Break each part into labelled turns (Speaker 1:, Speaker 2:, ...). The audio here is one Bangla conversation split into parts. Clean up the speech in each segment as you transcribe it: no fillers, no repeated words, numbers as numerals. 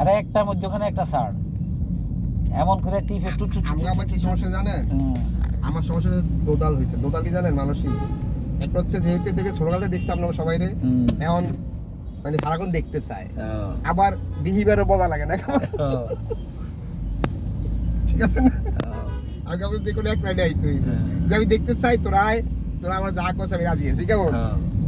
Speaker 1: আর একটা মধ্যখানে একটা ছাড়, এমন করে টিপ একটু
Speaker 2: আমার কি সমস্যা জানেন? আমার সমস্যা দোদাল হয়েছে। দোদাল কি জানেন? মানসিক একটা হচ্ছে, যেহেতু দেখে ছোটকালে দেখছি আপনার সবাই রে, এখন মানে সারাক্ষণ দেখতে চায়, আবার বিহেভিয়ারও বলা লাগে না, ঠিক আছে না? আগে আমি দেখুন এক লাইনে আইতো যে আমি দেখতে চাই, তোরা আমার যা করছে আমি রাজি আছি, কেমন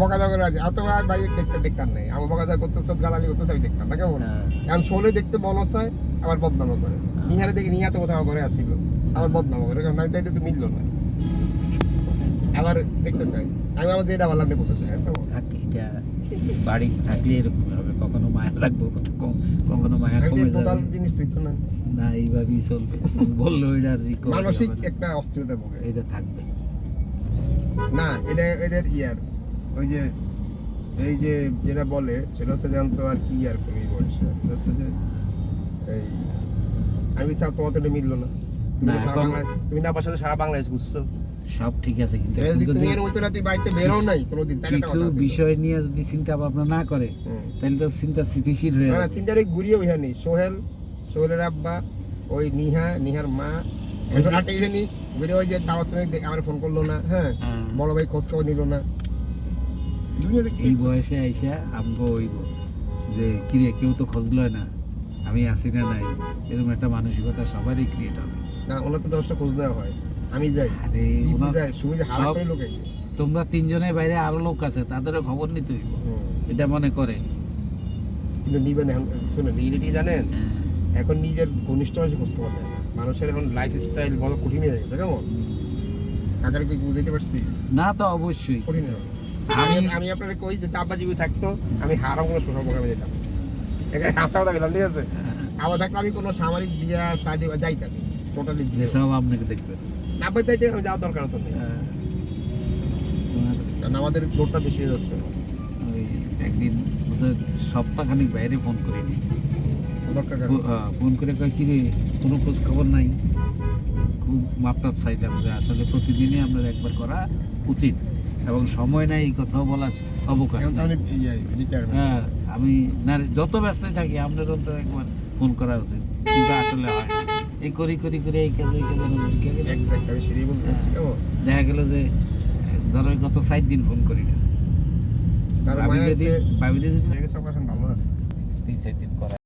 Speaker 2: বকা জগা রাজি। আর তোমার ভাই দেখতাম নাই, আমার বকা জগা করতে গালালি করতে আমি দেখতাম না, কেমন? এখন শোলে দেখতে মনে হয় আবার বদনামও করে। নিহারে দেখি, নিহা তো কোথাও ঘরে আসছিল, আবার বদনামও করে, কারণ আমি তো মিললো না, আবার দেখতে চাই। আমি আমার যেটা বললাম না বলতে চাই,
Speaker 1: বাড়ি থাকলে এরকম হবে, কখনো মায়া লাগবে, কখনো মায়া কমে যাবে।
Speaker 2: জিনিস তুই তো না,
Speaker 1: না এইভাবেই চলবে, বললো এটা
Speaker 2: মানসিক একটা অস্থিরতা ভোগে,
Speaker 1: এটা থাকবে
Speaker 2: না। এটা এদের ইয়ার ওই যে এই যে যেটা বলে সেটা হচ্ছে জানতো আর কি ইয়ার করি বলছে, হচ্ছে যে এই আমি চাপ তোমার তো মিললো না, তুমি না পাশে সারা বাংলাদেশ ঘুরছো,
Speaker 1: সব ঠিক আছে, কিন্তু
Speaker 2: তুমি এর মধ্যে তুই বাড়িতে বেরো নাই কোনোদিন,
Speaker 1: কিছু বিষয় নিয়ে যদি চিন্তা ভাবনা না করে তাহলে তো চিন্তা স্থিতিশীল হয়ে
Speaker 2: যাবে। চিন্তারে ঘুরিয়ে ওইখানে নেই, সোহেলের আব্বা, ওই নিহার মা, এখন আটকে জানি বেরো, ওই যে দাওয়ার সময় আমার ফোন করলো না, হ্যাঁ বড় ভাই খোঁজ খবর নিল না।
Speaker 1: এই বয়সে আইসা আমগো হইব যে কিরে কেউ তো খোঁজ লয় না, আমি আসি না নাই, এরকম একটা মানসিকতা সবারই ক্রিয়েট হবে।
Speaker 2: না, ওনার তো 10টা খোঁজ নেওয়া হয়, আমি যাই,
Speaker 1: আরে
Speaker 2: যাই সুবিধা হারা করে লোকে,
Speaker 1: তোমরা তিনজনের বাইরে আরো লোক আছে, তাদেরও খবর নিতে হইব, এটা মনে করে।
Speaker 2: কিন্তু নিবেন এখন, শুনে রিয়েলিটি জানেন, এখন নিজের ঘনিষ্ঠ মানুষ খোঁজ খবর নেয় না, মানুষের এখন লাইফ স্টাইল বড় কঠিন হয়ে গেছে, কেমন? কাকারে কি বুঝাইতে পারছি?
Speaker 1: না তো অবশ্যই
Speaker 2: কঠিন হয়ে গেছে। আমি আপনাকে কই, যদি আব্বা জীবিত থাকতো আমি হারাম কোনো সোশ্যাল প্রোগ্রামে যেতাম, এখানে হাসা কথা বললাম, ঠিক আছে? আবার থাকলে আমি কোনো সামরিক বিয়া শাদী যাইতাম টোটালি,
Speaker 1: সব আপনাকে দেখবেন
Speaker 2: না পাইতে আমি যাওয়ার দরকার হতো না, কারণ আমাদের লোডটা বেশি হয়ে যাচ্ছে।
Speaker 1: ওই একদিন বোধহয় সপ্তাহখানিক বাইরে ফোন করিনি, ফোন করে কয় কিরে কোনো খোঁজ খবর নাই, খুব মাপটাপ চাইলাম যে আসলে প্রতিদিনই আপনার একবার করা উচিত এবং সময় নাই এই কথাও বলার অবকাশ। হ্যাঁ, আমি না যত ব্যস্তই থাকি আপনার তো একবার ফোন করা উচিত, কিন্তু আসলে হয় এই করি এই কাজে দেখা গেল যে ধরো গত 4 দিন ফোন করি না, ভাবি যদি 3-4 দিন করা